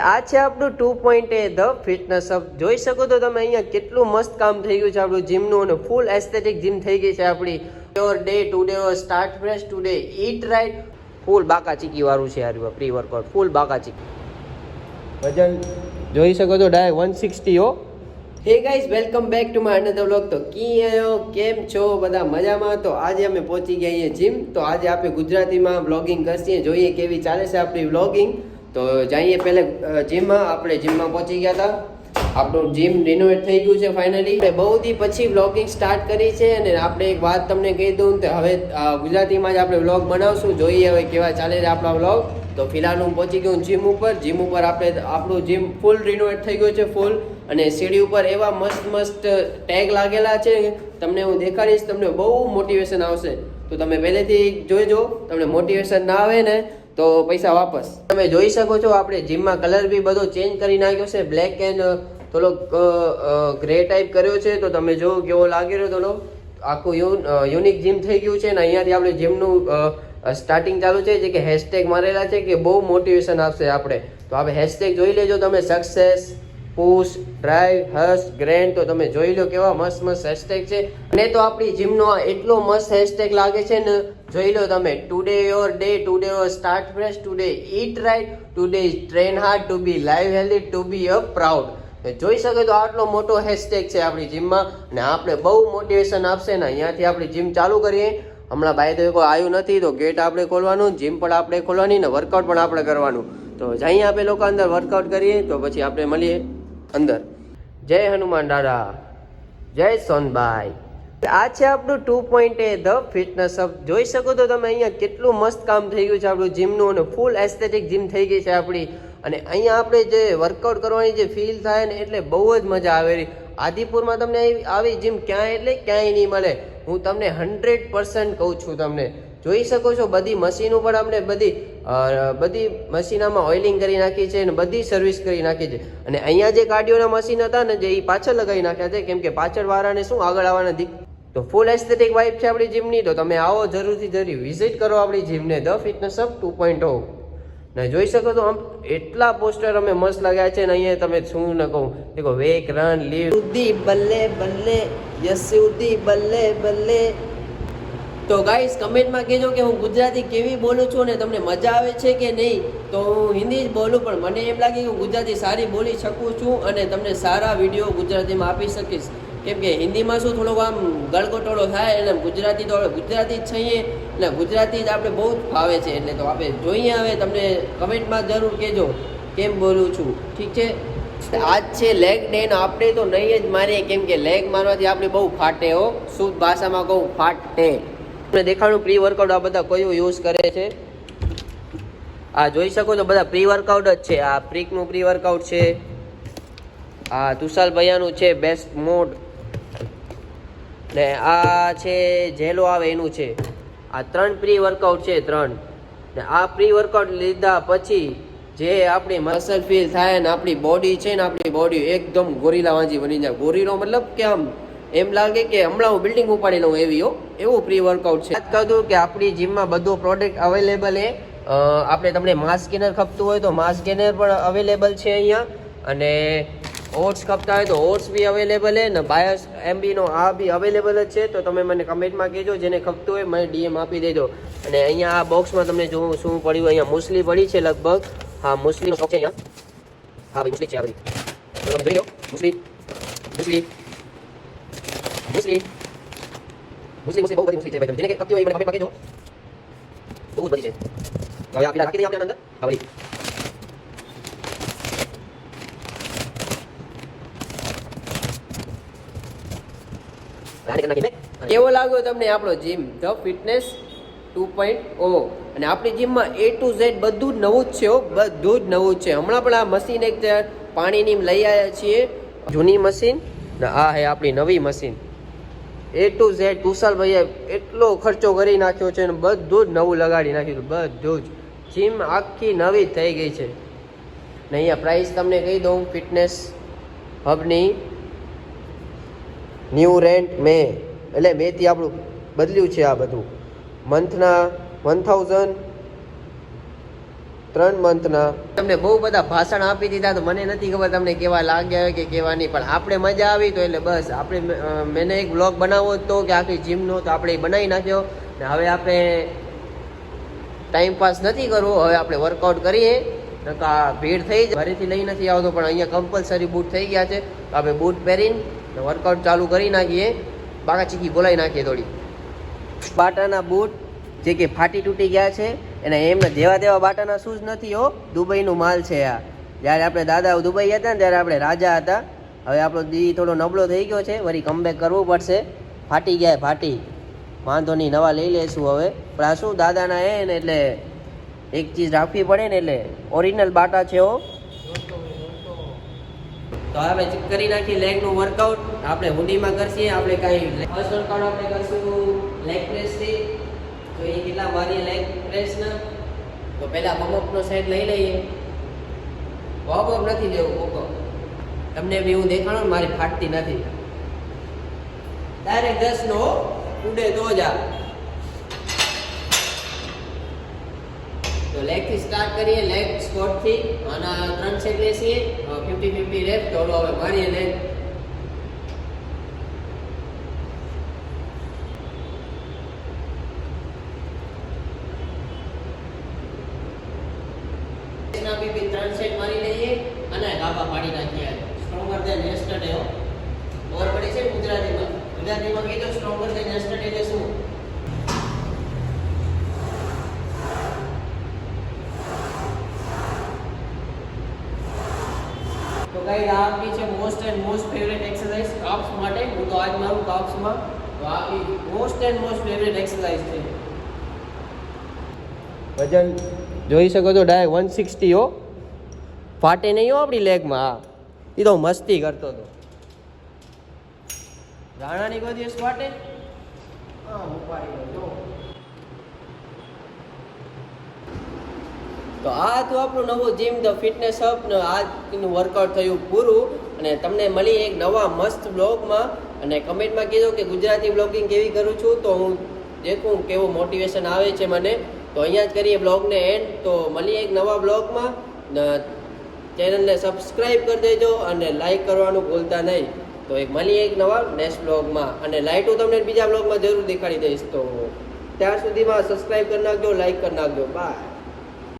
આ છે આપણું 2.8 ધ ફિટનેસ હબ. જોઈ શકો તો તમે અહીંયા કેટલું મસ્ત કામ થઈ ગયું છે આપણું જીમનું અને ફૂલ એસ્થેટિક જીમ થઈ ગઈ છે આપણી. Your day today start fresh today eat right. ફૂલ બાકા ચીકી વાળું છે યાર પ્રી વર્કઆઉટ, ફૂલ બાકા ચીકી. વજન જોઈ શકો તો ડાયરેક્ટ 160 હો. Hey guys, welcome back to my another vlog. તો કેમ છો બધા? મજામાં? તો આજે અમે પહોંચી ગયા અહીંયા જીમ. તો આજે આપણે ગુજરાતીમાં વ્લોગિંગ કરશીએ, જોઈએ કેવી ચાલે છે આપણી વ્લોગિંગ. તો જઈએ પહેલાં જીમમાં. આપણે જીમમાં પહોંચી ગયા હતા. આપણું જીમ રિનોવેટ થઈ ગયું છે ફાઇનલી. આપણે બહુ દી પછી વ્લોગિંગ સ્ટાર્ટ કરી છે અને આપણે એક વાત તમને કહી દઉં તો હવે ગુજરાતીમાં જ આપણે વ્લોગ બનાવશું. જોઈએ હવે કેવા ચાલે છે આપણા વ્લોગ. તો ફિલહાલ હું પહોંચી ગયો જીમ ઉપર. જીમ ઉપર આપણું જીમ ફૂલ રિનોવેટ થઈ ગયું છે, ફૂલ. અને સીડી ઉપર એવા મસ્ત મસ્ત ટેગ લાગેલા છે, તમને હું દેખાડીશ. તમને બહુ મોટિવેશન આવશે. તો તમે પહેલેથી જોઈજો. તમને મોટિવેશન ના આવે ને તો પૈસા વાપસ. તમે જોઈ શકો છો આપણે જીમમાં કલર બી બધો ચેન્જ કરી નાખ્યો છે. બ્લેક એન્ડ થોડો ગ્રે ટાઈપ કર્યો છે. તો તમે જો કેવો લાગી રહ્યો થોડો આખું યુનિક જીમ થઈ ગયું છે. ને અહીંયાથી આપણે જીમનું સ્ટાર્ટિંગ ચાલુ છે જે કે હેશટેગ મારેલા છે કે બહુ મોટિવેશન આપશે આપણે. તો આપણે હેશટેગ જોઈ લેજો તમે, સક્સેસ, પુશ, ડ્રાઈવ, હર્સ, ગ્રેન્ડ. તો તમે જોઈ લો કેવા મસ્ત મસ્ત હેશટેગ છે. અને તો આપણી જીમનો એટલો મસ્ત હેશટેગ લાગે છે ને, જોઈ લો તમે. Today your day today start fresh today eat right today train hard to be live healthy to be a proud. જોઈ શકે તો આટલો મોટો હેશટેગ છે આપણી જીમમાં અને આપણે બહુ મોટિવેશન આપશે ને. અહીંયાથી આપણી જીમ ચાલુ કરીએ. હમણાં બાય ધ વે કોઈ આવ્યું નથી તો ગેટ આપણે ખોલવાનું, જીમ પણ આપણે ખોલવાની ને વર્કઆઉટ પણ આપણે કરવાનું. તો જઈએ આપણે લોકો અંદર વર્કઆઉટ કરીએ. તો પછી આપણે મળીએ અંદર. જય હનુમાન દાદા, જય સોનબાઈ. આ છે આપણું 2.8 ધ ફિટનેસ હબ. જોઈ શકો તો તમે અહીંયા કેટલું મસ્ત કામ થઈ ગયું છે આપણું જીમનું અને ફૂલ એસ્થેટિક જીમ થઈ ગઈ છે આપણી. અને અહીંયા આપણે જે વર્કઆઉટ કરવાની જે ફીલ થાય ને એટલે બહુ જ મજા આવે. આદિપુરમાં તમને આવી જીમ ક્યાંય એટલે ક્યાંય નહીં મળે. હું તમને 100% કહું છું. તમને જોઈ શકો છો બધી મશીનો પણ આપણે બધી મશીનામાં ઓઇલિંગ કરી નાખી છે અને બધી સર્વિસ કરી નાખી છે. અને અહીંયા જે કાર્ડિયોના મશીન હતા ને જે એ પાછળ લગાવી નાખ્યા છે, કેમ કે પાછળ વાળાને શું આગળ આવવાના દી. તો ફૂલ એસ્થેટિક વાઇબ છે આપણી જીમની. તો તમે આવો જરૂર વિઝિટ કરો આપણી જીમને, ધ ફિટનેસ હબ 2.0. ને જોઈ શકો તો આમ એટલા પોસ્ટર અમે મસ્ત લગાવ્યા છે ને અહીંયા તમે શું ન કહું. દેખો, વેક, રન, લીવ, ઉદી બલ્લે બલ્લે, યસ ઉદી બલ્લે બલ્લે. તો ગાઈસ કમેન્ટમાં કહેજો કે હું ગુજરાતી કેવી બોલું છું અને તમને મજા આવે છે કે નહીં. તો હું હિન્દી જ બોલું પણ મને એમ લાગે કે હું ગુજરાતી સારી બોલી શકું છું અને તમને સારા વિડીયો ગુજરાતીમાં આપી શકીશ. કેમ કે હિન્દીમાં શું થોડોક આમ ગળગોટોળો થાય અને ગુજરાતી તો ગુજરાતી જ છીએ એટલે ગુજરાતી જ આપણે બહુ જ ફાવે છે. એટલે તો આપણે જોઈએ હવે તમને કમેન્ટમાં જરૂર કહેજો કેમ બોલું છું, ઠીક છે. આજ છે લેગ ડે ને આપણે તો નહીં જ મારીએ, કેમ કે લેગ મારવાથી આપણે બહુ ફાટે હો. શુદ્ધ ભાષામાં કહું ફાટે. તમને દેખાડું પ્રી વર્કઆઉટ આ બધા કયું યુઝ કરે છે. આ જોઈ શકો તો બધા પ્રી વર્કઆઉટ જ છે. આ પ્રીકનું પ્રી વર્કઆઉટ છે, આ તુષાલ ભૈયાનું છે બેસ્ટ મોડ, ને આ છે જેલો આવે એનું છે. આ 3 પ્રી વર્કઆઉટ છે, 3. ને આ પ્રી વર્કઆઉટ લીધા પછી જે આપણી મસલ ફીલ થાય ને આપણી બોડી છે ને, આપણી બોડી એકદમ ગોરીલા વાંજી બની જાય. ગોરીલો મતલબ કે આમ એમ લાગે કે હમણાં હું બિલ્ડિંગ ઉપાડી લઉં એવું પ્રી વર્કઆઉટ છે. વાત કહું કે આપણી જીમમાં બધો પ્રોડક્ટ અવેલેબલ છે. આપણે તમને માસ ગેનર ખપતું હોય તો માસ ગેનર પણ અવેલેબલ છે અહીંયા. અને ઓટ્સ ખપતા હોય તો ઓટ્સ બી અવેલેબલ છે ને બાયસ એમબીનો આ બી અવેલેબલ જ છે. તો તમે મને કમેન્ટમાં કહેજો જેને ખપતું હોય, મને ડીએમ આપી દેજો. અને અહીંયા આ બોક્સમાં તમને જોવું શું પડ્યું. અહીંયા મુસલી પડી છે લગભગ. હા, મુસલીનો સ્ટોક છે અહીંયા. હા ભાઈ, મુસલી છે આ બધી. તો તમે જોઈ લો. મુસલી મુસલી મુસલી મુસલી મુસલી બહુ બધી મુસલી છે ભાઈ. જેને ખપતી હોય મને કમેન્ટમાં કહેજો. બહુ બધી છે. હવે આ રાખી દઈએ આપણે અંદર. હા ભાઈ, કેવો લાગ્યો તમને આપણો જીમ ધ ફિટનેસ 2.0? અને આપણી જીમમાં A to Z બધું જ નવું જ છે, બધું જ નવું જ છે. હમણાં પણ આ મશીન એક પાણીની લઈ આવ્યા છીએ, જૂની મશીન ને આ હે આપણી નવી મશીન. A to Z તુષાલભાઈએ એટલો ખર્ચો કરી નાખ્યો છે ને બધું જ નવું લગાડી નાખ્યું. બધું જ જીમ આખી નવી થઈ ગઈ છે. ને અહીંયા પ્રાઇસ તમને કહી દઉં. ફિટનેસ હબની ન્યૂ રેન્ટ મે એટલે મેથી આપણું બદલ્યું છે આ બધું. મંથના 1000 3 મંથના. તમને બહુ બધા ભાષણ આપી દીધા તો મને નથી ખબર તમને કેવા લાગ્યા કે કેવા નહીં, પણ આપણે મજા આવી તો એટલે બસ આપણે મેં એક બ્લોગ બનાવવો હતો કે આખી જીમનો, તો આપણે બનાવી નાખ્યો. ને હવે આપણે ટાઈમ પાસ નથી કરવો, હવે આપણે વર્કઆઉટ કરીએ. નકા ભીડ થઈ જાય, ઘરેથી લઈ નથી આવતો, પણ અહીંયા કમ્પલસરી બૂટ થઈ ગયા છે, તો આપણે બૂટ પહેરીને વર્કઆઉટ ચાલુ કરી નાખીએ. બાકા ચીકી બોલાવી નાખીએ થોડી. બાટાના બૂટ જે કે ફાટી તૂટી ગયા છે, અને એમના જેવા તેવા બાટાના શૂઝ નથી હો, દુબઈનું માલ છે આ. જ્યારે આપણે દાદા દુબઈ હતા ને ત્યારે આપણે રાજા હતા. હવે આપણો દી થોડો નબળો થઈ ગયો છે, વળી કમબેક કરવું પડશે. ફાટી ગયા ફાટી, વાંધો નહીં, નવા લઈ લઈશું હવે. પણ આ શું દાદાના એ ને એટલે એક ચીજ રાખવી પડે ને, એટલે ઓરિજિનલ બાટા છે હો. તો આપણે કરી નાખીએ લેગનું વર્કઆઉટ. આપણે હુંડીમાં કરશીએ, આપણે કાંઈ ફર્સ્ટ વર્કઆઉટ આપણે કરશું લેગ પ્રેસથી. તો એ કેટલા મારીએ લેગ પ્રેસના, તો પહેલાં વોર્મઅપનો સેટ લઈ લઈએ. વોર્મઅપ નથી લેવું, વોર્મઅપ તમને બી હું દેખાડું, મારી ફાટતી નથી. ડાયરેક્ટ 10 નો ઉડે તો જ. તો લેગથી સ્ટાર્ટ કરીએ, લેગ સ્ક્વોટથી. આના 3 સેટ લેશીએ, 50-50 રેપ. તો હવે મારીએ લેગ. ના બી 3 સેટ મારી લઈએ અને ગાભા પાડી નાખીએ. સ્ટ્રોંગર ધેન યસ્ટરડે હો. ખબર પડી છે ગુજરાતીમાં? ગુજરાતીમાં કીધું સ્ટ્રોંગર ધેન યસ્ટરડે એટલે શું? તો ગાઈસ આ આપણી છે most and most favourite exercise કાપ્સ માટે. હું તો આજ મારું કાપ્સમાં, તો આપણી most and most favourite exercise છે. વજન જોઈ શકો છો, ડાયરેક્ટ 160 હો. ફાટે નહીં હો આપણી લેગમાં. હા, એ તો મસ્તી કરતો હતો. રાણાની કોઈ દિવસ ફાટે? હા, ઉપાડી લો. તો આ તો આપણું નવું જીમ ધ ફિટનેસ હબ. આજનું વર્કઆઉટ થયું પૂરું, અને તમને મળી એક નવા મસ્ત બ્લોગમાં. અને કમેન્ટમાં કીધું કે ગુજરાતી બ્લોગિંગ કેવી કરું છું, તો હું દેખું કેવું મોટિવેશન આવે છે મને. તો અહીંયા જ કરીએ બ્લોગને એન્ડ. તો મળીએ એક નવા બ્લોગમાં. ચેનલને સબસ્ક્રાઈબ કરી દેજો અને લાઈક કરવાનું ભૂલતા નહીં. તો એક મળીએ એક નવા નેક્સ્ટ બ્લોગમાં. અને લાઈટ હું તમને બીજા બ્લોગમાં જરૂર દેખાડી દઈશ. તો ત્યાં સુધીમાં સબસ્ક્રાઈબ કરી નાખજો, લાઈક કરી નાખજો. બાય.